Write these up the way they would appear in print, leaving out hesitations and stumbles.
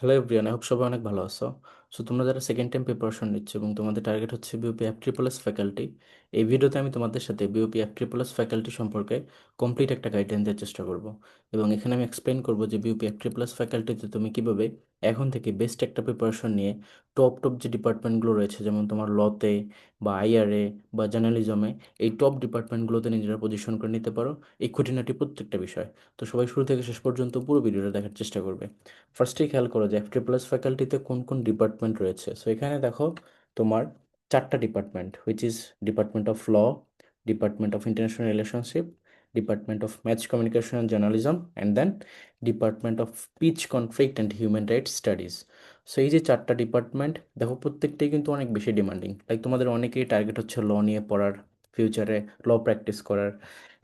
Hello everyone, I hope সবাই অনেক ভালো আছো। সো তোমরা যারা সেকেন্ড টাইম প্রিপারেশন নিচ্ছ এবং তোমাদের টার্গেট হচ্ছে BOP F triple S faculty, এই ভিডিওতে আমি তোমাদের সাথে BOP F triple S faculty সম্পর্কে কমপ্লিট একটা গাইডলাইন দেওয়ার চেষ্টা করব। এবং এখানে আমি এক্সপ্লেন করবো যে বিওপি এফ ট্রিপল এস ফ্যাকাল্টিতে তুমি কীভাবে এখন থেকে বেস্ট একটা প্রিপারেশন নিয়ে টপ টপ যে ডিপার্টমেন্টগুলো রয়েছে, যেমন তোমার লতে বা আইআরএ বা জার্নালিজমে, এই টপ ডিপার্টমেন্টগুলোতে নিজেরা পজিশন করে নিতে পারো এই খুঁটিনাটি প্রত্যেকটা বিষয়। তো সবাই শুরু থেকে শেষ পর্যন্ত পুরো ভিডিওটা দেখার চেষ্টা করবে। ফার্স্টেই খেয়াল করো যে এফ ট্রিপল এস ফ্যাকাল্টিতে কোন কোন ডিপার্টমেন্ট রয়েছে। সো এখানে দেখো তোমার চারটা department, which is department of law, department of international relationship, department of mass communication and journalism, and then department of peace conflict and human rights studies. So এই যে চারটা ডিপার্টমেন্ট দেখো, প্রত্যেকটাই কিন্তু অনেক বেশি ডিমান্ডিং। লাইক তোমাদের অনেকেই টার্গেট হচ্ছে ল নিয়ে পড়ার, ফিউচারে ল প্র্যাকটিস করার,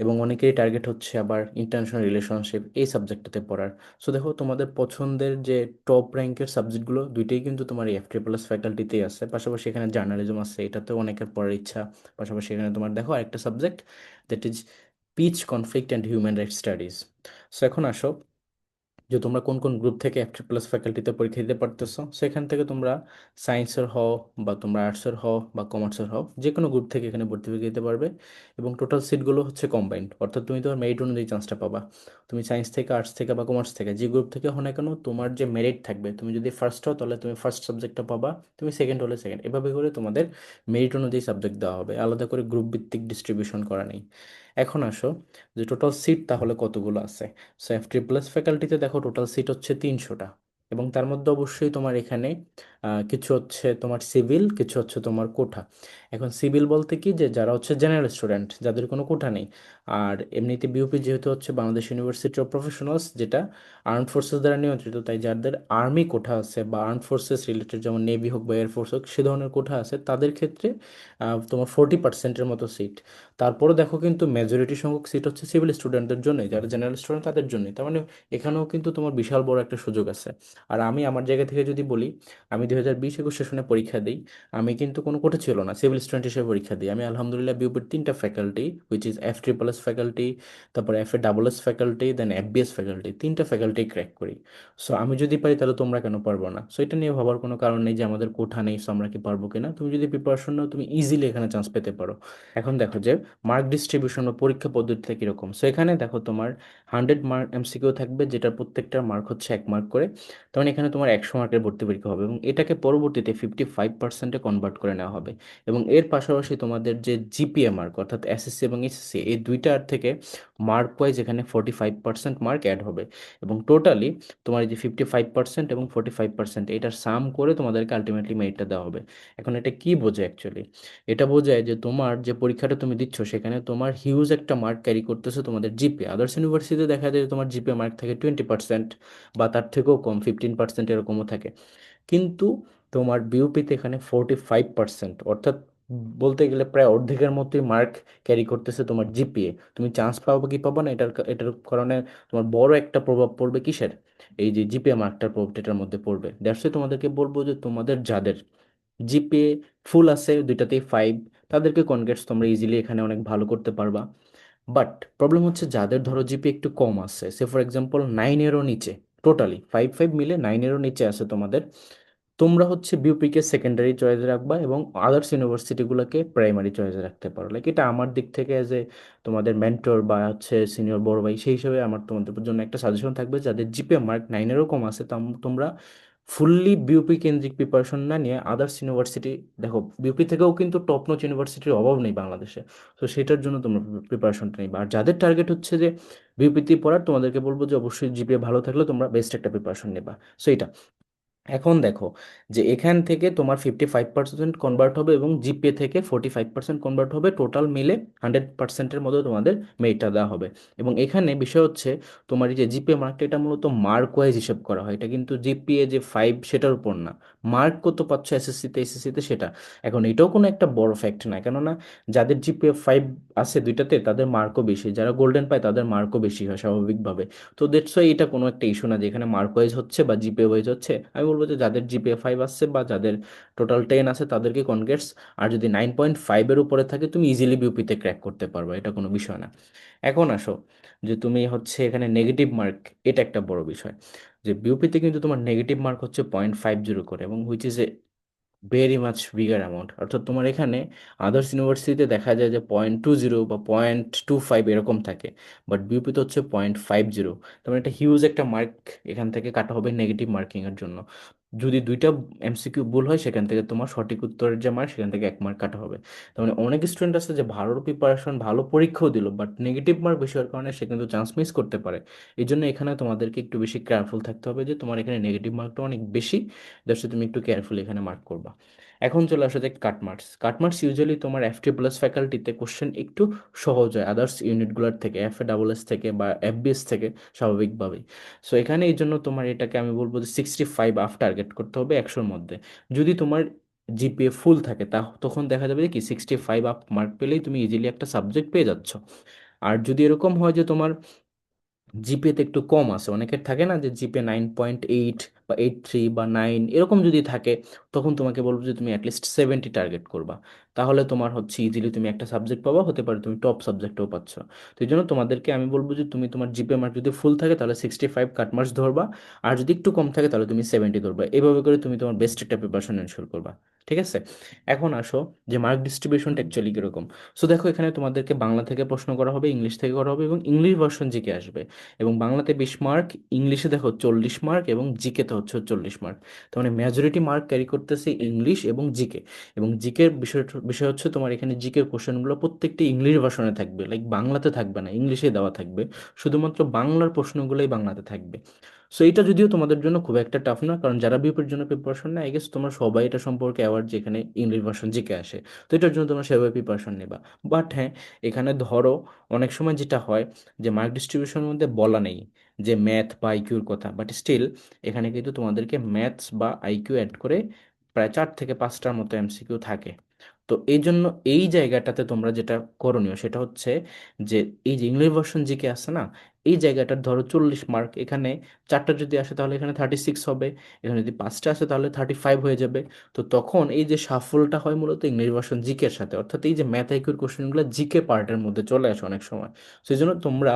এবং অনেকেরই টার্গেট হচ্ছে আবার ইন্টারন্যাশনাল রিলেশনশিপ এই সাবজেক্টটাতে পড়ার। সো দেখো, তোমাদের পছন্দের যে টপ র্যাঙ্কের সাবজেক্টগুলো দুইটাই কিন্তু তোমার এই এফ ট্রিপল এস ফ্যাকাল্টিতেই আছে। পাশাপাশি এখানে জার্নালিজম আছে, এটাতেও অনেকের পড়ার ইচ্ছা। পাশাপাশি এখানে তোমার দেখো আরেকটা subject, that is peace conflict and human rights studies. So এখন আসো যে তোমরা কোন কোন গ্রুপ থেকে এফ ট্রিপল এস ফ্যাকাল্টিতে পরীক্ষা দিতে পারতেছো। সেখান থেকে তোমরা সায়েন্সের হও বা তোমরা আর্টসের হও বা কমার্সের হও, যে কোনো গ্রুপ থেকে এখানে ভর্তি হয়ে দিতে পারবে। এবং টোটাল সিটগুলো হচ্ছে কম্বাইন্ড, অর্থাৎ তুমি তোমার মেরিট অনুযায়ী চান্সটা পাবা। তুমি সায়েন্স থেকে, আর্টস থেকে বা কমার্স থেকে, যে গ্রুপ থেকে হো না কেন, তোমার যে মেরিট থাকবে, তুমি যদি ফার্স্ট হও তাহলে তুমি ফার্স্ট সাবজেক্টটা পাবা, তুমি সেকেন্ড হলে সেকেন্ড, এভাবে করে তোমাদের মেরিট অনুযায়ী সাবজেক্ট দেওয়া হবে, আলাদা করে গ্রুপ ভিত্তিক ডিস্ট্রিবিউশন করা নেই। এখন আসো যে টোটাল সিট তাহলে কতগুলো আছে। সো এফ ট্রিপল এস ফ্যাকাল্টিতে দেখো টোটাল সিট হচ্ছে 300টা। এবং তার মধ্যে অবশ্যই তোমার এখানে কিছু হচ্ছে তোমার সিভিল, কিছু হচ্ছে তোমার কোঠা। এখন সিভিল বলতে কি, যে যারা হচ্ছে জেনারেল স্টুডেন্ট, যাদের কোনো কোঠা নেই। আর এমনিতে বিউপি যেহেতু হচ্ছে বাংলাদেশ ইউনিভার্সিটি অফ প্রফেশনালস, যেটা আর্মড ফোর্সেস দ্বারা নিয়ন্ত্রিত, তাই যাদের আর্মি কোঠা আছে বা আর্মড ফোর্সেস রিলেটেড, যেমন নেভি হোক বা এয়ারফোর্স হোক, সে ধরনের কোঠা আছে, তাদের ক্ষেত্রে তোমার 40%-এর মতো সিট। তারপরে দেখো কিন্তু মেজরিটি সংখ্যক সিট হচ্ছে সিভিল স্টুডেন্টদের জন্য, যারা জেনারেল স্টুডেন্ট তাদের জন্যই। তার মানে এখানেও কিন্তু তোমার বিশাল বড় একটা সুযোগ আছে। আর আমি আমার জায়গা থেকে যদি বলি, আমি 2020-21 সেশনে পরীক্ষা দিই। আমি কিন্তু কোনো কোটা ছিল না, সিভিল স্টুডেন্ট হিসেবে পরীক্ষা দিই। আমি আলহামদুলিল্লাহ বিউপির তিনটা faculty, which is F triple S faculty, তারপর F A double S faculty, then FBS faculty, তিনটা ফ্যাকাল্টি ক্র্যাক করি। সো আমি যদি পারি তাহলে তোমরা কেন পারবো না? সো এটা নিয়ে ভাবার কোনো কারণ নেই যে আমাদের কোঠা নেই, সো আমরা কি পারবো কিনা। তুমি যদি প্রিপারেশন নাও, তুমি ইজিলি এখানে চান্স পেতে পারো। এখন দেখো যে মার্ক ডিস্ট্রিবিউশন বা পরীক্ষা পদ্ধতিটা কীরকম। সো এখানে দেখো তোমার 100 মার্ক এমসিকিউ থাকবে, যেটার প্রত্যেকটার মার্ক হচ্ছে 1 মার্ক করে। তখন এখানে তোমার 100 মার্কের ভর্তি পরীক্ষা হবে, এবং এটাকে পরবর্তীতে 55%-এ কনভার্ট করে নেওয়া হবে। এবং এর পাশাপাশি তোমাদের যে জিপিএ মার্ক, অর্থাৎ এসএসসি এবং এসএসসি, এই দুইটার থেকে মার্ক ওয়াইজ এখানে 45% মার্ক অ্যাড হবে। এবং টোটালি তোমার এই যে 55% এবং 45%, এটার সাম করে তোমাদেরকে আলটিমেটলি মেরিটটা দেওয়া হবে। এখন এটা কি বোঝায় অ্যাকচুয়ালি? এটা বোঝায় যে তোমার যে পরীক্ষাটা তুমি দিচ্ছ, সেখানে তোমার হিউজ একটা মার্ক ক্যারি করতেছে তোমাদের জিপিএ। আদার্স ইউনিভার্সিটিতে দেখা যায় যে তোমার জিপিএ মার্ক থাকে 20% বা তার থেকেও কম, 15% এরকমও থাকে। কিন্তু তোমার বিউপিতে এখানে 45%, অর্থাৎ বলতে গেলে প্রায় অর্ধেকের মতোই মার্ক ক্যারি করতেছে তোমার জিপিএ। তুমি চান্স পাবো কি পাবো না, এটার কারণে তোমার বড় একটা প্রভাব পড়বে কিসের, এই যে জিপিএ মার্কটার প্রভাব এটার মধ্যে পড়বে। দ্যাটস তোমাদেরকে বলবো যে তোমাদের যাদের জিপিএ ফুল আছে, দুইটাতেই 5, তাদেরকে কনগ্রেটস, তোমরা ইজিলি এখানে অনেক ভালো করতে পারবা। বাট প্রবলেম হচ্ছে যাদের ধরো জিপিএ একটু কম আছে, সে ফর এক্সাম্পল 9-এরও নিচে, টোটালি 5-5 মিলে 9-এরও নিচে আছে তোমাদের, তোমরা হচ্ছে বিউপিকে সেকেন্ডারি চয়েসে রাখবা এবং আদার্স ইউনিভার্সিটিগুলোকে প্রাইমারি চয়েসে রাখতে পারো। লাইক এটা আমার দিক থেকে এজ এ তোমাদের মেন্টর বা হচ্ছে সিনিয়র বড় ভাই, সেই হিসেবে আমার তোমাদের জন্য একটা সাজেশন থাকবে, যাদের জিপিএ মার্ক 9-এরও কম আছে, তোমরা ফুললি বিউপি কেন্দ্রিক প্রিপারেশন না নিয়ে আদার্স ইউনিভার্সিটি, দেখো বিউপি থেকেও কিন্তু টপ নচ ইউনিভার্সিটির অভাব নেই বাংলাদেশে। তো সেটার জন্য তোমরা প্রিপারেশনটা নিবা। আর যাদের টার্গেট হচ্ছে যে বিউপিতে পড়ার, তোমাদেরকে বলবো যে অবশ্যই জিপিএ ভালো থাকলে তোমরা বেস্ট একটা প্রিপারেশন নেবা। সো এটা এখন দেখো যে এখান থেকে তোমার 55% কনভার্ট হবে এবং জিপিএ থেকে 45% কনভার্ট হবে, টোটাল মিলে 100%-এর মধ্যে তোমাদের মেরিটটা দেওয়া হবে। এবং এখানে বিষয় হচ্ছে তোমার এই যে জিপিএ মার্কটা, এটা মূলত মার্ক ওয়াইজ হিসেব করা হয়, এটা কিন্তু জিপিএ যে 5 সেটার উপর না। মার্ক কত পাচ্ছ এসএসসিতে, এসএসসিতে সেটা। এখন এটাও কোনো একটা বড় ফ্যাক্ট না, কেননা যাদের জিপিএ 5 আছে দুইটাতে, তাদের মার্কও বেশি, যারা গোল্ডেন পায় তাদের মার্কও বেশি হয় স্বাভাবিকভাবে। তো দ্যাটস ওয়াই এটা কোনো একটা ইস্যু না যে এখানে মার্ক ওয়াইজ হচ্ছে বা জিপিএ ওয়াইজ হচ্ছে। আমি বলবো যে যাদের জিপিএ 5 আসছে বা যাদের টোটাল 10 আছে, তাদেরকে কনগ্রেটস। আর যদি 9.5-এর উপরে থাকে, তুমি ইজিলি বিউপিতে ক্র্যাক করতে পারবে, এটা কোনো বিষয় না। এখন আসো যে তুমি হচ্ছে এখানে নেগেটিভ মার্ক, এটা একটা বড় বিষয়। যে বিউপিতে কিন্তু তোমার নেগেটিভ মার্ক হচ্ছে 0.50 করে, এবং which is a very much bigger amount. অর্থাৎ তোমার এখানে আদার্স ইউনিভার্সিটিতে দেখা যায় যে 0.20 বা 0.25 এরকম থাকে, বাট বিউপিতে হচ্ছে 0.50। তার মানে একটা হিউজ একটা মার্ক এখান থেকে কাটা হবে নেগেটিভ মার্কিংয়ের জন্য। যদি দুইটা এমসিকিউ ভুল হয়, সেখান থেকে তোমার সঠিক উত্তরের যে মার্ক, সেখান থেকে 1 মার্ক কাটা হবে। তার মানে অনেক স্টুডেন্ট আছে যে ভালো প্রিপারেশন, ভালো পরীক্ষাও দিল, বাট নেগেটিভ মার্ক বেশি হওয়ার কারণে সে কিন্তু চান্স মিস করতে পারে। এই জন্য এখানে তোমাদেরকে একটু বেশি কেয়ারফুল থাকতে হবে যে তোমার এখানে নেগেটিভ মার্কটা অনেক বেশি, দ্যাটস তুমি একটু কেয়ারফুল এখানে মার্ক করবা। এখন চলে আসো যে কাটমার্কস। কাটমার্কস ইউজুয়ালি তোমার এফটি প্লাস ফ্যাকাল্টিতে কোশ্চেন একটু সহজ হয় আদার্স ইউনিটগুলোর থেকে, এফ এ ডাবল এস থেকে বা এফবিএস থেকে, স্বাভাবিকভাবেই। সো এখানে এই জন্য তোমার এটাকে আমি বলবো যে 65 আপ টার্গেট করতে হবে 100-র মধ্যে। যদি তোমার জিপিএ ফুল থাকে তখন দেখা যাবে যে কি 65 আপ মার্ক পেলেই তুমি ইজিলি একটা সাবজেক্ট পেয়ে যাচ্ছ। আর যদি এরকম হয় যে তোমার জিপিএতে একটু কম আছে, অনেকের থাকে না যে জিপিএ 9.8 বা 8.3 বা 9 এরকম যদি থাকে, তখন তোমাকে বলবো যে তুমি অ্যাটলিস্ট 70 টার্গেট করবা। তাহলে তোমার হচ্ছে ইজিলি তুমি একটা সাবজেক্ট পাবা, হতে পারে তুমি টপ সাবজেক্টও পাচ্ছ। তো এই জন্য তোমাদেরকে আমি বলবো যে তুমি তোমার জিপিএ মার্ক যদি ফুল থাকে তাহলে 65 কাট মার্কস ধরবা, আর যদি একটু কম থাকে তাহলে তুমি 70 ধরবা। এভাবে করে তুমি তোমার বেস্ট একটা প্রিপারেশন এনশোর করবা। ঠিক আছে? এখন আসো যে মার্ক ডিস্ট্রিবিউশনটা অ্যাকচুয়ালি কীরকম। সো দেখো, এখানে তোমাদেরকে বাংলা থেকে প্রশ্ন করা হবে, ইংলিশ থেকে করা হবে, এবং ইংলিশ ভার্সন জিকে আসবে। এবং বাংলাতে 20 মার্ক, ইংলিশে দেখো 40 মার্ক, এবং জিকেতে হচ্ছে 40 মার্ক। তার মানে মেজরিটি মার্ক ক্যারি করতেছে ইংলিশ এবং জিকে। এবং জিকের বিষয় হচ্ছে তোমার এখানে জিকের কোশ্চেনগুলো প্রত্যেকটি ইংলিশ ভার্সনে থাকবে, লাইক বাংলাতে থাকবে না, ইংলিশে দেওয়া থাকবে। শুধুমাত্র বাংলার প্রশ্নগুলোই বাংলাতে থাকবে। সো এটা যদিও তোমাদের জন্য খুব একটা টাফ না, কারণ যারা বিউপির জন্য প্রিপারেশন নেয়, আই গেস তোমরা সবাই এটা সম্পর্কে অ্যাওয়ার যে এখানে ইংলিশ ভার্সন জিকে আসে। তো এটার জন্য তোমরা সেভাবে প্রিপারেশন নেবা। বাট হ্যাঁ, এখানে ধরো অনেক সময় যেটা হয় যে মার্ক ডিস্ট্রিবিউশনের মধ্যে বলা নেই যে ম্যাথ বা আইকিউর কথা, বাট স্টিল এখানে কিন্তু তোমাদেরকে ম্যাথস বা আইকিউ অ্যাড করে প্রায় 4 থেকে 5টার মতো এমসিকিউ থাকে। তো এই জন্য এই জায়গাটাতে তোমরা যেটা করণীয় সেটা হচ্ছে যে এই যে ইংলিশ ভার্সন জিকে আছে না, এই জায়গাটার ধরো 40 মার্ক, এখানে 4টা যদি আসে তাহলে এখানে 36 হবে, এখানে যদি 5টা আসে তাহলে 35 হয়ে যাবে। তো তখন এই যে সাফল্যটা হয় মূলত ইংলিশ ভার্সন জিকের সাথে, অর্থাৎ এই যে ম্যাথ আইকিউর কোশ্চেনগুলো জিকে পার্টের মধ্যে চলে আসে অনেক সময়। সেই জন্য তোমরা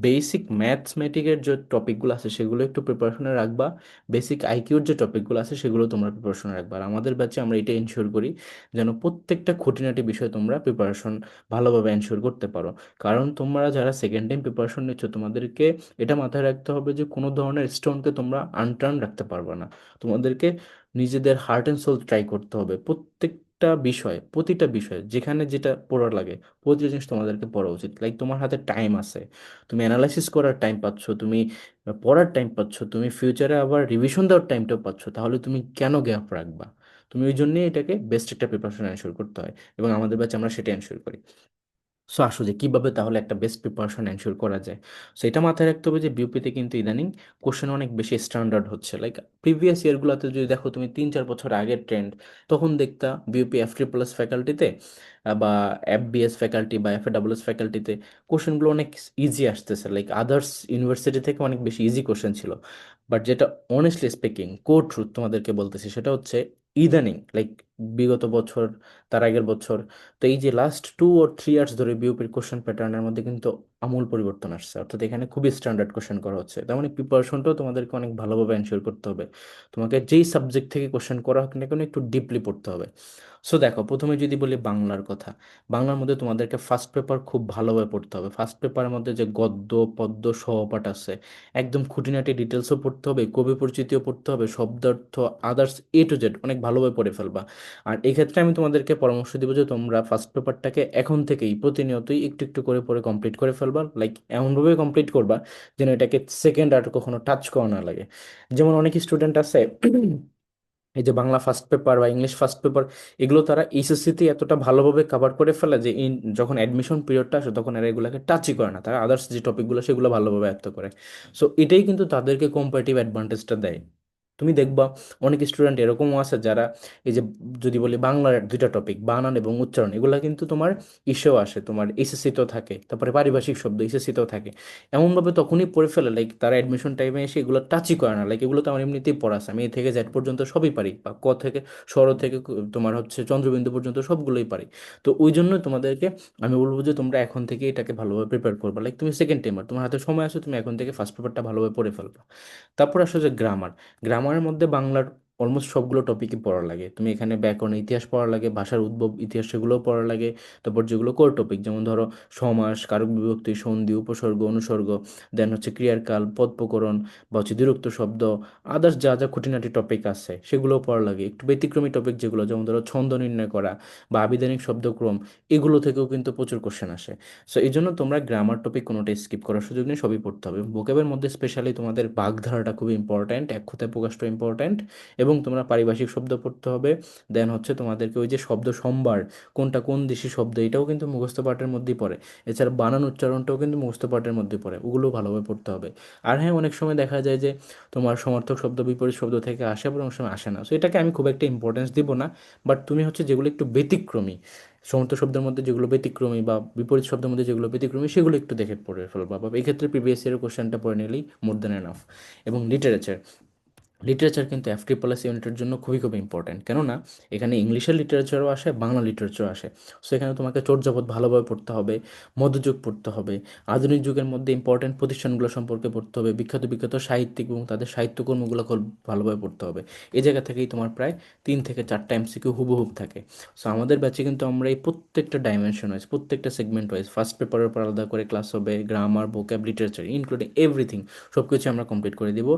বেসিক ম্যাথমেটিকের যে টপিকগুলো আছে সেগুলো একটু প্রিপারেশনে রাখবা, বেসিক আইকিউর যে টপিকগুলো আছে সেগুলো তোমরা প্রিপারেশনে রাখবা। আর আমাদের ব্যাচে আমরা এটা এনশিওর করি যেন প্রত্যেকটা খুঁটিনাটি বিষয়ে তোমরা প্রিপারেশন ভালোভাবে এনশিওর করতে পারো। কারণ তোমরা যারা সেকেন্ড টাইম প্রিপারেশন নিচ্ছ, তোমাদেরকে এটা মাথায় রাখতে হবে যে কোনো ধরনের স্টোনকে তোমরা আনটার্ন রাখতে পারবে না। তোমাদেরকে নিজেদের হার্ট অ্যান্ড সোল ট্রাই করতে হবে, প্রত্যেকটা বিষয়, প্রতিটা বিষয় যেখানে যেটা পড়া লাগে, প্রতিটা জিনিস তোমাদেরকে পড়া উচিত। লাইক তোমার হাতে টাইম আছে, তুমি অ্যানালাইসিস করার টাইম পাচ্ছ, তুমি পড়ার টাইম পাচ্ছ, তুমি ফিউচারে আবার রিভিশন দেওয়ার টাইমটাও পাচ্ছ, তাহলে তুমি কেন গ্যাপ রাখবা? তুমি ওই জন্যই এটাকে বেস্ট একটা প্রিপারেশন এনশিওর করতে হয়, এবং আমাদের ব্যাচে আমরা সেটা এনশিওর করি। সো আসো যে কীভাবে তাহলে একটা বেস্ট প্রিপারেশন এনশিওর করা যায়। সো এটা মাথায় রাখতে হবে যে বিউপিতে কিন্তু ইদানিং কোশ্চেন অনেক বেশি স্ট্যান্ডার্ড হচ্ছে। লাইক প্রিভিয়াস ইয়ারগুলোতে যদি দেখো, তুমি 3-4 বছর আগের ট্রেন্ড, তখন দেখতা বিউপি এফ ট্রিপল এস ফ্যাকাল্টিতে বা এফবিএস ফ্যাকাল্টি বা এফ এ ডাবল এস ফ্যাকাল্টিতে কোশ্চেনগুলো অনেক ইজি আসতেছে, লাইক আদার্স ইউনিভার্সিটি থেকে অনেক বেশি ইজি কোশ্চেন ছিল। বাট যেটা অনেস্টলি স্পিকিং কোর ট্রুথ তোমাদেরকে বলতেছি, সেটা হচ্ছে ইদানিং, লাইক বিগত বছর, তার আগের বছর, তো এই যে লাস্ট 2 or 3 ইয়ার্স ধরে বিউপির কোশ্চেন প্যাটার্নের মধ্যে কিন্তু আমূল পরিবর্তন আসছে। অর্থাৎ এখানে খুবই স্ট্যান্ডার্ড কোশ্চেন করা হচ্ছে। তার মানে প্রিপারেশনটাও তোমাদেরকে অনেক ভালোভাবে এনশিওর করতে হবে। তোমাকে যেই সাবজেক্ট থেকে কোশ্চেন করা হোক না কেন, একটু ডিপলি পড়তে হবে। সো দেখো, প্রথমে যদি বলি বাংলার কথা, বাংলার মধ্যে তোমাদেরকে ফার্স্ট পেপার খুব ভালোভাবে পড়তে হবে। ফার্স্ট পেপারের মধ্যে যে গদ্য পদ্য সহপাঠ আছে, একদম খুঁটিনাটি ডিটেলসও পড়তে হবে, কবি পরিচিতিও পড়তে হবে, শব্দার্থ, আদার্স A to Z অনেক ভালোভাবে পড়ে ফেলবা। আর এই ক্ষেত্রে আমি তোমাদেরকে পরামর্শ দিব যে তোমরা ফার্স্ট পেপারটাকে এখন থেকেই প্রতিনিয়তই একটু একটু করে পড়ে কমপ্লিট করে ফেলবা, লাইক এমনভাবে কমপ্লিট করবা যেন এটাকে সেকেন্ড আর কখনো টাচ করা না লাগে। যেমন অনেক স্টুডেন্ট আছে এই যে বাংলা ফার্স্ট পেপার বা ইংলিশ ফার্স্ট পেপার, এগুলো তারা এইচএসসিতে এতটা ভালোভাবে কভার করে ফেলে যে যখন অ্যাডমিশন পিরিয়ডটা আসে তখন এরা এগুলোকে টাচই করে না, তারা আদার্স যে টপিকগুলো সেগুলো ভালোভাবে আয়ত্ত করে। সো এটাই কিন্তু তাদেরকে কম্পারেটিভ অ্যাডভান্টেজটা দেয়। তুমি দেখবা অনেক স্টুডেন্ট এরকমও আছে যারা এই যে, যদি বলি বাংলার দুইটা টপিক বানান এবং উচ্চারণ, এগুলো কিন্তু তোমার ইসেও আসে, তোমার এসএসসিতেও থাকে, তারপরে পারিভাষিক শব্দ এসএসসিতেও থাকে। এমনভাবে তখনই পড়ে ফেলে, লাইক তারা অ্যাডমিশন টাইমে এসে এগুলো টাচই করে না, লাইক এগুলো তো আমার এমনিতেই পড়া আছে, আমি এ থেকে জেড পর্যন্ত সবই পারি, বা ক থেকে স্বর থেকে তোমার হচ্ছে চন্দ্রবিন্দু পর্যন্ত সবগুলোই পারি। তো ওই জন্য তোমাদেরকে আমি বলবো যে তোমরা এখন থেকে এটাকে ভালোভাবে প্রিপেয়ার করবা, লাইক তুমি সেকেন্ড টাইমার, তোমার হাতে সময় আছে, তুমি এখন থেকে ফার্স্ট পেপারটা ভালোভাবে পড়ে ফেলবা। তারপর আসলে যে গ্রামার, গ্রামারের মধ্যে বাংলার অলমোস্ট সবগুলো টপিকই পড়া লাগে, তুমি এখানে ব্যাকরণ ইতিহাস পড়া লাগে, ভাষার উদ্ভব ইতিহাস সেগুলোও পড়া লাগে। তারপর যেগুলো কোর টপিক, যেমন ধরো সমাস, কারক বিভক্তি, সন্ধি, উপসর্গ, অনুসর্গ, দেন হচ্ছে ক্রিয়ার কাল, পদ প্রকরণ, বা হচ্ছে দ্বিরুক্ত শব্দ, আদার্স যা যা খুঁটিনাটি টপিক আছে সেগুলোও পড়া লাগে। একটু ব্যতিক্রমী টপিক যেগুলো, যেমন ধরো ছন্দ নির্ণয় করা বা আবিধানিক শব্দক্রম, এগুলো থেকেও কিন্তু প্রচুর কোশ্চেন আসে। সো এই জন্য তোমরা গ্রামার টপিক কোনোটাই স্কিপ করার সুযোগ নেই, সবই পড়তে হবে। ভোকাবের মধ্যে স্পেশালি তোমাদের বাগধারাটা খুবই ইম্পর্ট্যান্ট, এক কথায় প্রকাশটা ইম্পর্ট্যান্ট, এবং তোমরা পারিভাষিক শব্দ পড়তে হবে। দেন হচ্ছে তোমাদেরকে ওই যে শব্দ সম্ভার, কোনটা কোন দেশি শব্দ, এটাও কিন্তু মুখস্থ পাঠের মধ্যেই পড়ে। এছাড়া বানান উচ্চারণটাও কিন্তু মুখস্থ পাঠের মধ্যে পড়ে, ওগুলো ভালোভাবে পড়তে হবে। আর হ্যাঁ, অনেক সময় দেখা যায় যে তোমার সমার্থক শব্দ বিপরীত শব্দ থেকে আসে, আবার অনেক সময় আসে না, সো এটাকে আমি খুব একটা ইম্পর্টেন্স দিব না। বাট তুমি হচ্ছে যেগুলো একটু ব্যতিক্রমী, সমর্থ শব্দের মধ্যে যেগুলো ব্যতিক্রমী বা বিপরীত শব্দের মধ্যে যেগুলো ব্যতিক্রমী, সেগুলো একটু দেখে পড়ে ফেলবা, বা এই ক্ষেত্রে প্রিভিয়াস ইয়ারের কোশ্চেনটা পড়ে নিলেই মোর দ্যান এনাফ। এবং লিটারেচার, লিটারেচার কিন্তু FT+ ইউনিটের জন্য খুবই খুবই ইম্পর্ট্যান্ট, কেননা এখানে ইংলিশের লিটারেচারও আসে, বাংলা লিটারেচারও আসে। সো এখানে তোমাকে চর্যাপদ ভালোভাবে পড়তে হবে, মধ্যযুগ পড়তে হবে, আধুনিক যুগের মধ্যে ইম্পর্ট্যান্ট প্রতিষ্ঠানগুলো সম্পর্কে পড়তে হবে, বিখ্যাত বিখ্যাত সাহিত্যিক এবং তাদের সাহিত্যকর্মগুলো খুব ভালোভাবে পড়তে হবে। এই জায়গা থেকেই তোমার প্রায় 3 থেকে 4টা MCQ হুবহুব থাকে। সো আমাদের ব্যাচে কিন্তু আমরা এই প্রত্যেকটা ডাইমেনশন ওয়াইজ, প্রত্যেকটা সেগমেন্ট ওয়াইজ, ফার্স্ট পেপারের উপর আলাদা করে ক্লাস হবে, grammar, vocab, literature including everything, সব কিছু আমরা কমপ্লিট করে দিব।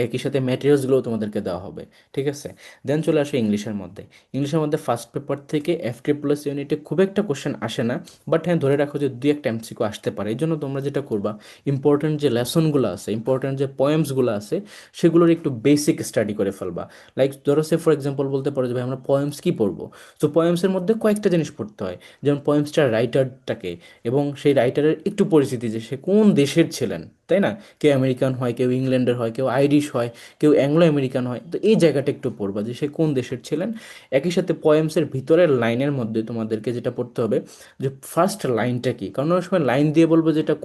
একই সাথে ম্যাটেরিয়ালসগুলোও তোমাদেরকে দেওয়া হবে, ঠিক আছে? দেন চলে আসে ইংলিশের মধ্যে। ইংলিশের মধ্যে ফার্স্ট পেপার থেকে FT+ ইউনিটে খুব একটা কোশ্চেন আসে না, বাট হ্যাঁ, ধরে রাখো যে 2-1টা MCQ আসতে পারে। এই জন্য তোমরা যেটা করবা, ইম্পর্টেন্ট যে লেসনগুলো আছে, ইম্পর্টেন্ট যে পোয়েমসগুলো আছে, সেগুলোর একটু বেসিক স্টাডি করে ফেলবা। লাইক ধরো সে ফর এক্সাম্পল বলতে পারো যে ভাই আমরা পোয়েমস কী পড়বো। সো পোয়েমসের মধ্যে কয়েকটা জিনিস পড়তে হয়, যেমন পোয়েমসটার রাইটারটাকে, এবং সেই রাইটারের একটু পরিচিতি, যে সে কোন দেশের ছিলেন, তাই না? কেউ আমেরিকান হয়, কেউ ইংল্যান্ডের হয়, কেউ আইরিশ হয়, কেউ অ্যাংলো আমেরিকান হয়, তো এই জায়গাটা একটু পড়বা যে সে কোন দেশের ছিলেন। একই সাথে পয়েমসের ভিতরের লাইনের মধ্যে তোমাদেরকে যেটা পড়তে হবে, যে ফার্স্ট লাইনটা কি, কারণ অনেক সময় লাইন দিয়ে বলবো যে এটা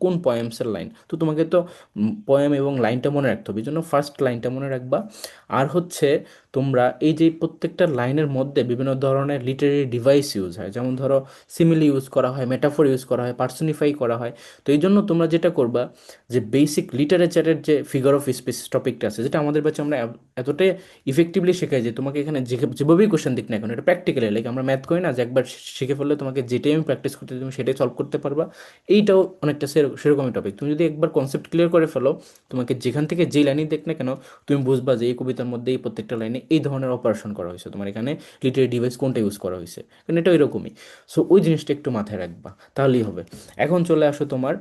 কোন পয়েমসের লাইন, তো তোমাকে তো পয়েম এবং লাইনটা মনে রাখতে হবে, এই জন্য ফার্স্ট লাইনটা মনে রাখবা। আর হচ্ছে তোমরা এই যে প্রত্যেকটা লাইনের মধ্যে বিভিন্ন ধরনের লিটারেরি ডিভাইস ইউজ হয়, যেমন ধরো সিমিলি ইউজ করা হয়, মেটাফোর ইউজ করা হয়, পার্সোনিফাই করা হয়। তো এই জন্য তোমরা যেটা করবা, যে বেসিক লিটারেচারের যে ফিগার অফ স্পিচ টপিকটা আছে, যেটা আমাদের ব্যাচে আমরা এতটাই ইফেক্টিভলি শেখাই যে তোমাকে এখানে যেভাবেই কোশ্চেন দিক না কেন, এটা প্র্যাকটিক্যালি, লাইক আমরা ম্যাথ করি না যে একবার শিখে ফেললে তোমাকে যেটাই আমি প্র্যাকটিস করতে দিই তুমি সেটাই সলভ করতে পারবা। এইটাও অনেকটা সেরকমই টপিক, তুমি যদি একবার কনসেপ্ট ক্লিয়ার করে ফেলো, তোমাকে যেখান থেকে যেই লাইনই দেখ না কেন, তুমি বুঝবা যে এই কবিতার মধ্যে এই প্রত্যেকটা লাইনে এই ধরনের অপারেশন করা হয়েছে, তোমার এখানে লিটারি ডিভাইস কোনটা ইউজ করা হয়েছে, কারণ এটা এরকমই। সো ওই জিনিসটা একটু মাথায় রাখবা, তাহলেই হবে। এখন চলে আসো তোমার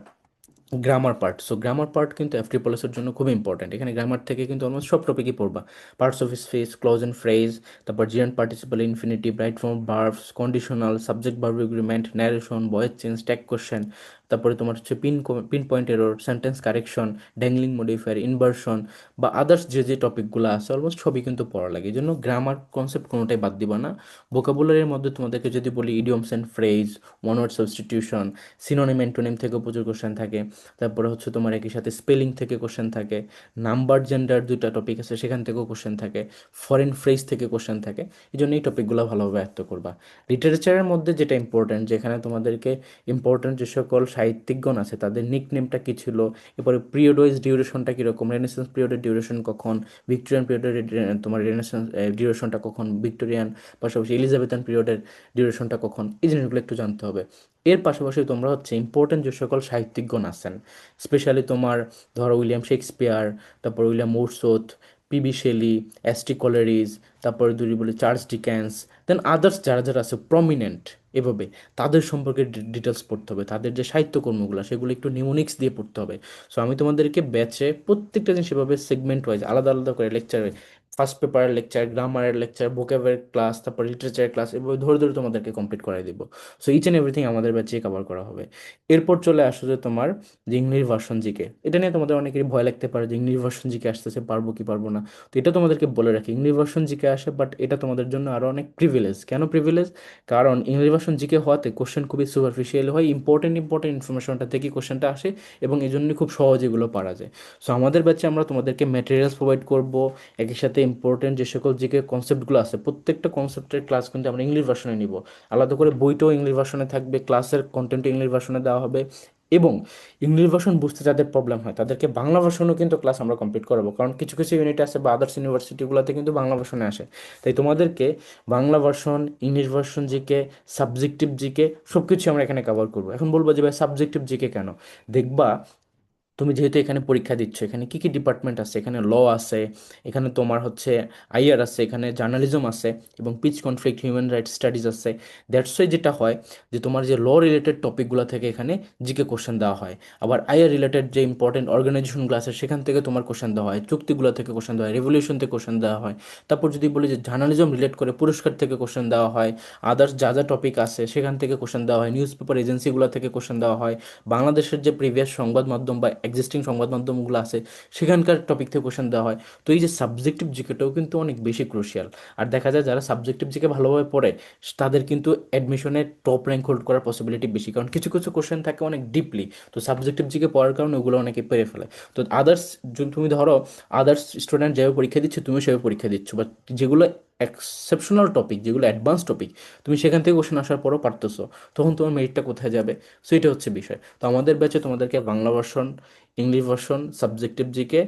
grammar part. So grammar part কিন্তু FT+ জন্য খুব ইম্পর্ট্যান্ট, এখানে গ্রামার থেকে কিন্তু অলমোস্ট সব টপিকই পড়বা। Parts of speech, clause and phrase, তারপর gerund participle, infinitive, right form, verbs, conditional, subject verb agreement, narration, voice change, tag question, তারপরে তোমার হচ্ছে pin point error, sentence correction, dangling modifier, inversion, বা আদার্স যে যে টপিকগুলো আছে অলমোস্ট সবই কিন্তু পড়া লাগে, এই জন্য গ্রামার কনসেপ্ট কোনোটাই বাদ দিবা না। ভোকাবুলারির মধ্যে তোমাদেরকে যদি বলি, idioms and phrase, one word substitution, synonym antonym থেকেও প্রচুর কোশ্চেন থাকে। তারপরে হচ্ছে তোমার একই সাথে স্পেলিং থেকে কোশ্চেন থাকে, নাম্বার জেন্ডার দুইটা টপিক আছে সেখান থেকেও কোশ্চেন থাকে, ফরেন ফ্রেজ থেকে কোশ্চেন থাকে। এই জন্য এই টপিকগুলো ভালোভাবে আয়ত্ত করবা। লিটারেচারের মধ্যে যেটা ইম্পর্ট্যান্ট, যেখানে তোমাদেরকে ইম্পর্ট্যান্ট যে সকল সাহিত্যিকগণ আছে তাদের নিকনেমটা কী ছিল, এরপরে পিরিয়ড ওয়াইজ ডিউরেশনটা কীরকম, রেনেসান্স পিরিয়ডের ডিউরেশন কখন, ভিক্টোরিয়ান পিরিয়ডের তোমার রেনেসান্স ডিউরেশনটা কখন, ভিক্টোরিয়ান পাশাপাশি এলিজাবেথান পিরিয়ডের ডিউরেশনটা কখন, এই জিনিসগুলো একটু জানতে হবে। এর পাশাপাশি তোমরা হচ্ছে ইম্পর্টেন্ট যে সকল সাহিত্যিকগণ আছেন, স্পেশালি তোমার ধরো উইলিয়াম শেক্সপিয়ার, তারপর উইলিয়াম ওর্ডসওয়ার্থ, পিবি শেলি, এসটি কলেরিজ, তারপরে যদি বলি চার্লস ডিকেন্স, দেন আদার্স যারা যারা আছে প্রমিনেন্ট, এভাবে তাদের সম্পর্কে ডিটেলস পড়তে হবে, তাদের যে সাহিত্যকর্মগুলো সেগুলো একটু নিমোনিক্স দিয়ে পড়তে হবে। সো আমি তোমাদেরকে ব্যাচে প্রত্যেকটা জিনিস এভাবে সেগমেন্ট ওয়াইজ আলাদা আলাদা করে লেকচারে ফার্স্ট পেপারের লেকচার, গ্রামারের লেকচার, ভোকাবের ক্লাস, তারপর লিটারেচারের ক্লাস, এভাবে ধরে ধরে তোমাদেরকে কমপ্লিট করাই দিব। সো ইচ অ্যান্ড এভরিথিং আমাদের ব্যাচে কভার করা হবে। এরপর চলে আসো যে তোমার যে ইংলিশ ভার্সন জিকে, এটা নিয়ে তোমাদের অনেকেরই ভয় লাগতে পারে যে ইংলিশ ভার্সন জিকে আসতেছে, পারবো কি পারবো না। তো এটা তোমাদেরকে বলে রাখি, ইংলিশ ভার্সন জিকে আসে, বাট এটা তোমাদের জন্য আরও অনেক প্রিভিলেজ। কেন প্রিভিলেজ? কারণ ইংলিশ ভার্সন জিকে হওয়াতে কোশ্চেন খুবই সুপারফিশিয়াল হয়, ইম্পর্টেন্ট ইনফরমেশনটা থেকে কোশ্চেনটা আসে, এবং এই জন্যই খুব সহজে এগুলো পারা যায়। সো আমাদের ব্যাচে আমরা তোমাদেরকে ম্যাটেরিয়ালস প্রোভাইড করব, একই সাথে ইম্পর্টেন্ট যে সকল জিকে কনসেপ্টগুলো আছে প্রত্যেকটা কনসেপ্টের ক্লাস কিন্তু আমরা ইংলিশ ভার্সনে নিব। আলাদা করে বইটাও ইংলিশ ভার্সনে থাকবে, ক্লাসের কন্টেন্টও ইংলিশ ভার্সনে দেওয়া হবে। এবং ইংলিশ ভার্সন বুঝতে যাদের প্রবলেম হয় তাদেরকে বাংলা ভার্সনও কিন্তু ক্লাস আমরা কমপ্লিট করাবো, কারণ কিছু কিছু ইউনিট আছে বা আদার্স ইউনিভার্সিটিগুলোতে কিন্তু বাংলা ভার্সনে আসে। তাই তোমাদেরকে Bangla version, English version GK, subjective GK সব কিছু আমরা এখানে কভার করবো। এখন বলবো যে ভাই সাবজেক্টিভ জিকে কেন? দেখবা, তুমি যেহেতু এখানে পরীক্ষা দিচ্ছ, এখানে কি কি ডিপার্টমেন্ট আছে, এখানে ল আছে, এখানে তোমার হচ্ছে আইআর আছে, এখানে জার্নালিজম আছে, এবং peace conflict, human rights studies আছে। দ্যাটস ওয়াই যেটা হয় যে তোমার যে ল রিলেটেড টপিকগুলো থেকে এখানে জিকে কোশ্চেন দেওয়া হয়। আবার আইআর রিলেটেড যে ইম্পর্টেন্ট অর্গানাইজেশনগুলো আছে সেখান থেকে তোমার কোশ্চেন দেওয়া হয়, চুক্তিগুলো থেকে কোশ্চেন দেওয়া হয়, রেভলিউশন থেকে কোশ্চেন দেওয়া হয়। তারপর যদি বলি যে জার্নালিজম রিলেট করে পুরস্কার থেকে কোশ্চেন দেওয়া হয়, আদার্স যা যা টপিক আছে সেখান থেকে কোশ্চেন দেওয়া হয়, নিউজ পেপার এজেন্সিগুলো থেকে কোশ্চেন দেওয়া হয়, বাংলাদেশের যে প্রিভিয়াস সংবাদ মাধ্যম বা এক্সিস্টিং সংবাদ মাধ্যমগুলো আছে সেখানকার টপিক থেকে কোশ্চেন দেওয়া হয়। তো এই যে সাবজেক্টিভ জিকেটাও কিন্তু অনেক বেশি ক্রুশিয়াল। আর দেখা যায় যারা সাবজেক্টিভ জিকে ভালোভাবে পড়ে তাদের কিন্তু অ্যাডমিশনে টপ র্যাঙ্ক হোল্ড করার পসিবিলিটি বেশি, কারণ কিছু কিছু কোশ্চেন থাকে অনেক ডিপলি। তো সাবজেক্টিভ জিকে পড়ার কারণে ওগুলো অনেকে পেরে ফেলে। তো আদার্স, যদি তুমি ধরো আদার্স স্টুডেন্ট যেভাবে পরীক্ষা দিচ্ছে তুমি সেভাবে পরীক্ষা দিচ্ছ, বাট যেগুলো এক্সেপশনাল টপিক, যেগুলো অ্যাডভান্স টপিক, তুমি সেখান থেকে কোশ্চেন আসার পরও পারতেছো, তখন তোমার মেরিটটা কোথায় যাবে? সো এটা হচ্ছে বিষয়। তো আমাদের ব্যাচে তোমাদেরকে Bangla version, English version, subjective GK,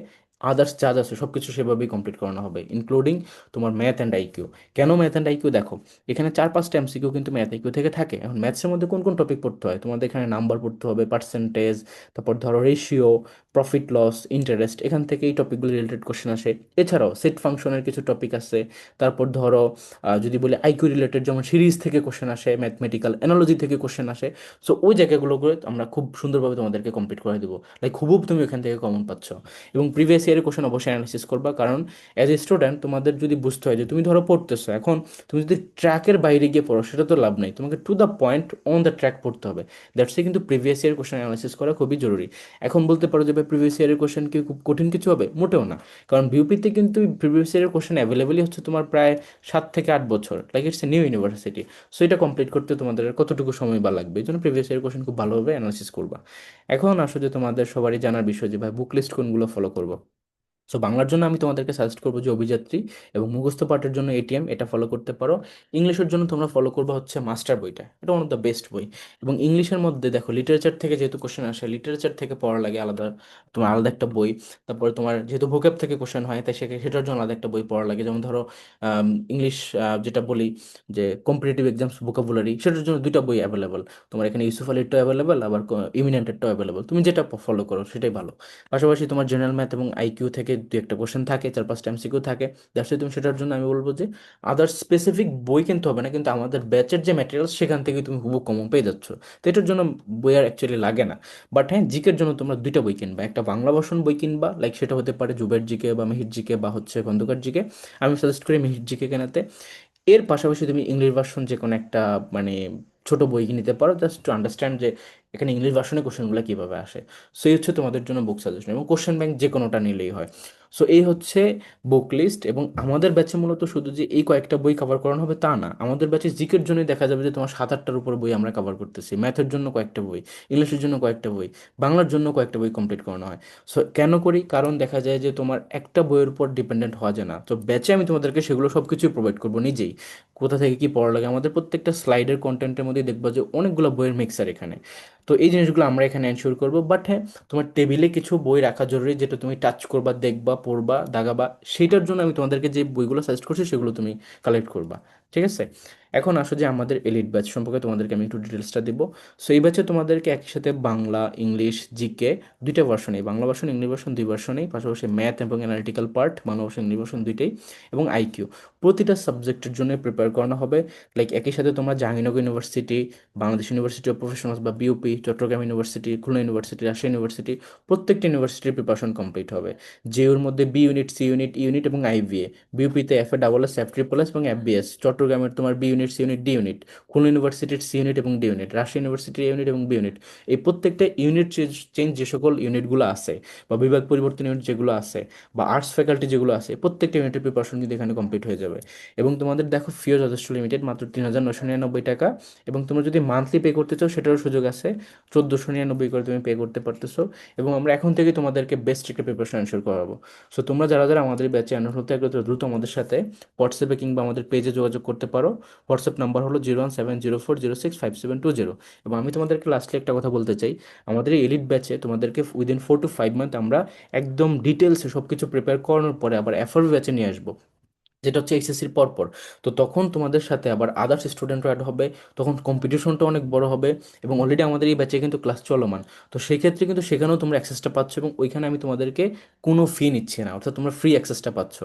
others charge আছে সব কিছু সেভাবেই কমপ্লিট করানো হবে, ইনক্লুডিং তোমার ম্যাথ অ্যান্ড আইকিউ। কেন ম্যাথ অ্যান্ড আইকিউ? দেখো, এখানে 4-5টা এমসিকিউ কিন্তু ম্যাথ আইকিউ থেকে থাকে। এখন ম্যাথসের মধ্যে কোন কোন টপিক পড়তে হয়? তোমাদের এখানে নাম্বার পড়তে হবে, পার্সেন্টেজ, তারপর ধরো রেশিও, প্রফিট লস, ইন্টারেস্ট, এখান থেকে এই টপিকগুলো রিলেটেড কোশ্চেন আসে। এছাড়াও সেট ফাংশনের কিছু টপিক আছে। তারপর ধরো যদি বলি আইকিউ রিলেটেড, যেমন সিরিজ থেকে কোশ্চেন আসে, ম্যাথমেটিক্যাল অ্যানালজি থেকে কোশ্চেন আসে। সো ওই জায়গাগুলো করে আমরা খুব সুন্দরভাবে তোমাদেরকে কমপ্লিট করে দেবো, লাইক হুবহু তুমি এখান থেকে কমন পাচ্ছ। এবং প্রিভিয়াস ইয়ারের কোশ্চেন অবশ্যই অ্যানালিসিস করবা, কারণ অ্যাজ এ স্টুডেন্ট তোমাদের যদি বুঝতে হয় যে তুমি ধরো পড়তেছো, এখন তুমি যদি ট্র্যাকের বাইরে গিয়ে পড়ো সেটা তো লাভ নেই, তোমাকে to the point on the track পড়তে হবে। দ্যাটস এ কিন্তু প্রিভিয়াস ইয়ার কোশ্চেন অ্যানালিসিস করা খুবই জরুরি। এখন বলতে পারো যে ভাই প্রিভিয়াস ইয়ারের কোশ্চেন কি খুব কঠিন কিছু হবে? মোটেও না। কারণ বিউপিতে কিন্তু প্রিভিয়াস ইয়ারের কোশ্চেন অ্যাভেলেবলই হচ্ছে তোমার প্রায় 7 থেকে 8 বছর, like it's a new university. So এটা কমপ্লিট করতে তোমাদের আর কতটুকু সময় বা লাগবে? এই জন্য প্রিভিয়াস ইয়ার কোশ্চেন খুব ভালোভাবে অ্যানালিসিস করবা। এখন আসলে তোমাদের সবারই জানার বিষয় যে ভাই বুক লিস্ট কোনগুলো ফলো করবো। সো বাংলার জন্য আমি তোমাদেরকে সাজেস্ট করবো যে অভিযাত্রী, এবং মুখস্থ পাঠের জন্য এটিএম, এটা ফলো করতে পারো। ইংলিশের জন্য তোমরা ফলো করবে হচ্ছে মাস্টার বইটা, এটা ওয়ান অফ দ্য বেস্ট বই। এবং ইংলিশের মধ্যে দেখো লিটারেচার থেকে যেহেতু কোশ্চেন আসে, লিটারেচার থেকে পড়া লাগে আলাদা, তোমার আলাদা একটা বই। তারপরে তোমার যেহেতু ভোকাব থেকে কোশ্চেন হয় তাই সেটার জন্য আলাদা একটা বই পড়া লাগে। যেমন ধরো ইংলিশ যেটা বলি যে কম্পিটিটিভ এক্সামস ভোকাবুলারি, সেটার জন্য দুইটা বই অ্যাভেলেবল। তোমার এখানে ইউসুফ আলীরটাও অ্যাভেলেবল, আবার ইমিনেন্টেরটাও অ্যাভেলেবল, তুমি যেটা ফলো করো সেটাই ভালো। পাশাপাশি তোমার জেনারেল ম্যাথ এবং আইকিউ থেকে দু একটা কোশ্চেন থাকে, 4-5টা এমসিকিউ থাকে। দ্যাটস তুমি সেটার জন্য আমি বলবো যে আদার স্পেসিফিক বই কিনতে হবে না, কিন্তু আমাদের ব্যাচের যে ম্যাটেরিয়ালস সেখান থেকে তুমি হুবহু কমন পেয়ে যাচ্ছ। তো এটার জন্য বই আর অ্যাকচুয়ালি লাগে না। বাট হ্যাঁ, জিকের জন্য তোমরা দুইটা বই কিনবা, একটা বাংলা ভার্সন বই কিনবা, লাইক সেটা হতে পারে জুবের জিকে বা মেহির জিকে বা হচ্ছে খন্দকার জিকে। আমি সাজেস্ট করি মেহির জিকে কেনাতে। এর পাশাপাশি তুমি ইংলিশ ভার্সন যে কোনো একটা মানে ছোট বই নিতে পারো, জাস্ট টু আন্ডারস্ট্যান্ড যে এখানে ইংলিশ ভার্সনে কোশ্চেনগুলো কীভাবে আসে। সো এই হচ্ছে তোমাদের জন্য বুক সাজেশন, এবং কোশ্চেন ব্যাংক যে কোনোটা নিলেই হয়। সো এই হচ্ছে বুক লিস্ট। এবং আমাদের ব্যাচে মূলত শুধু যে এই কয়েকটা বই কভার করানো হবে তা না, আমাদের ব্যাচে জিকের জন্যই দেখা যাবে যে তোমার 7-8টার উপর বই আমরা কভার করতেছি, ম্যাথের জন্য কয়েকটা বই, ইংলিশের জন্য কয়েকটা বই, বাংলার জন্য কয়েকটা বই কমপ্লিট করানো হয়। সো কেন করি? কারণ দেখা যায় যে তোমার একটা বইয়ের উপর ডিপেন্ডেন্ট হওয়া যায় না। তো ব্যাচে আমি তোমাদেরকে সেগুলো সব কিছুই প্রোভাইড করবো নিজেই, কোথা থেকে কি পড়া লাগে। আমাদের প্রত্যেকটা স্লাইডের কন্টেন্টের মধ্যেই দেখবা যে অনেকগুলো বইয়ের মিক্সার এখানে। তো এই জিনিসগুলো আমরা এখানে এনশিওর করবো। বাট হ্যাঁ, তোমার টেবিলে কিছু বই রাখা জরুরি, যেটা তুমি টাচ করবা, দেখবা, পড়বা, দাগাবা। সেইটার জন্য আমি তোমাদেরকে যে বইগুলো সাজেস্ট করছি সেগুলো তুমি কালেক্ট করবা। ঠিক আছে? এখন আসো যে আমাদের এলিট ব্যাচ সম্পর্কে তোমাদেরকে আমি একটু ডিটেলসটা দিব। সো এই ব্যাচে তোমাদেরকে একই সাথে বাংলা, ইংলিশ, জিকে দুইটা ভার্সনেই, বাংলা ভার্সন, ইংলিশ ভার্সন দুই ভার্সনেই, পাশাপাশি ম্যাথ এবং analytical part Bangla version, English version দুইটাই, এবং আইকিউ, প্রতিটা সাবজেক্টের জন্য প্রিপেয়ার করানো হবে। লাইক একই সাথে তোমরা Jahangirnagar university, Bangladesh university of professionals বা BUP, Chattogram university, Khulna university, Rajshahi university, প্রত্যেকটা ইউনিভার্সিটির প্রিপারেশন কমপ্লিট হবে। যে ওর মধ্যে B unit, C unit, E unit এবং আইভিএ, বিউপিতে F A double S, F triple S এবং এফবিএস, চট্টগ্রামের তোমার B unit, C unit, D unit, Khulna ইউনিভার্সিটির সি ইউনিট এবং ডি ইউনিট, রাজশাহী ইউনিভার্সিটির এ ইউনিট এবং বি ইউনিট, এই প্রত্যেকটা ইউনিট চেঞ্জ যে সকল ইউনিটগুলো আছে বা বিভাগ পরিবর্তন ইউনিট যেগুলো আছে বা আর্টস ফ্যাকাল্টি যেগুলো আছে, প্রত্যেকটা ইউনিটের প্রিপারেশন কিন্তু এখানে কমপ্লিট হয়ে যাবে। এবং তোমাদের দেখো ফিও যথেষ্ট লিমিটেড, মাত্র 3,999 টাকা। এবং তোমরা যদি মান্থলি পে করতে চাও সেটারও সুযোগ আছে, 1,499 করে তুমি পে করতে পারতেছো। এবং আমরা এখন থেকে তোমাদেরকে বেস্ট একটা প্রিপারেশন এনশোর করাবো। সো তোমরা যারা যারা আমাদের ব্যাচে অ্যানরোল হতে আগ্রহী তারা দ্রুত আমাদের সাথে হোয়াটসঅ্যাপে কিংবা আমাদের পেজে যোগাযোগ করতে পারো। হোয়াটসঅ্যাপ নাম্বার হলো 01704065720। এবং আমি তোমাদেরকে লাস্টলি একটা কথা বলতে চাই, আমাদের এই এলিট ব্যাচে তোমাদেরকে উইদিন 4 to 5 মান্থ আমরা একদম ডিটেলসে সব কিছু প্রিপেয়ার করানোর পরে আবার এফআরবি ব্যাচে নিয়ে আসবো, যেটা হচ্ছে এইচএসসির পরপর। তো তখন তোমাদের সাথে আবার আদার্স স্টুডেন্টরা অ্যাড হবে, তখন কম্পিটিশনটা অনেক বড় হবে। এবং অলরেডি আমাদের এই ব্যাচে কিন্তু ক্লাস চলমান। তো সেই ক্ষেত্রে কিন্তু সেখানেও তোমরা অ্যাক্সেসটা পাচ্ছ, এবং ওইখানে আমি তোমাদেরকে কোনো ফি নিচ্ছি না, অর্থাৎ তোমরা ফ্রি অ্যাক্সেসটা পাচ্ছ।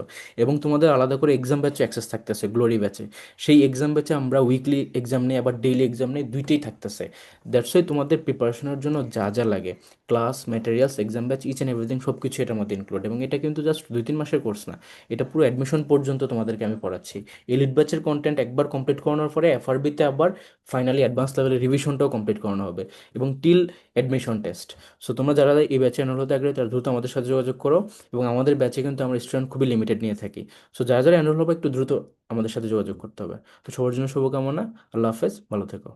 এবং তোমাদের আলাদা করে এক্সাম ব্যাচে অ্যাক্সেস থাকতেছে, গ্লোরি ব্যাচে। সেই এক্সাম ব্যাচে আমরা উইকলি এক্সাম নেই, আবার ডেইলি এক্সাম নেই, দুইটাই থাকতেছে। দ্যাটস ওয়াই তোমাদের প্রিপারেশনের জন্য যা যা লাগে, class materials, exam batch, each and everything সব কিছু এটার মধ্যে ইনক্লুড। এবং এটা কিন্তু জাস্ট 2-3 মাসের কোর্স না, এটা পুরো অ্যাডমিশন পর্যন্ত তোমাদেরকে আমি পড়াচ্ছি। এলিট ব্যাচের কন্টেন্ট একবার কমপ্লিট করানোর পরে এফআরবিতে আবার ফাইনালি অ্যাডভান্স লেভেলের রিভিশনটাও কমপ্লিট করানো হবে, এবং টিল অ্যাডমিশন টেস্ট। সো তোমরা যারা এই ব্যাচে এনরোল হতে আগ্রহী তারা দ্রুত আমাদের সাথে যোগাযোগ করো। এবং আমাদের ব্যাচে কিন্তু আমরা স্টুডেন্ট খুবই লিমিটেড নিয়ে থাকি। সো যারা যারা এনরোল হবে একটু দ্রুত আমাদের সাথে যোগাযোগ করতে হবে। তো সবার জন্য শুভকামনা। আল্লাহ হাফেজ, ভালো থেকো।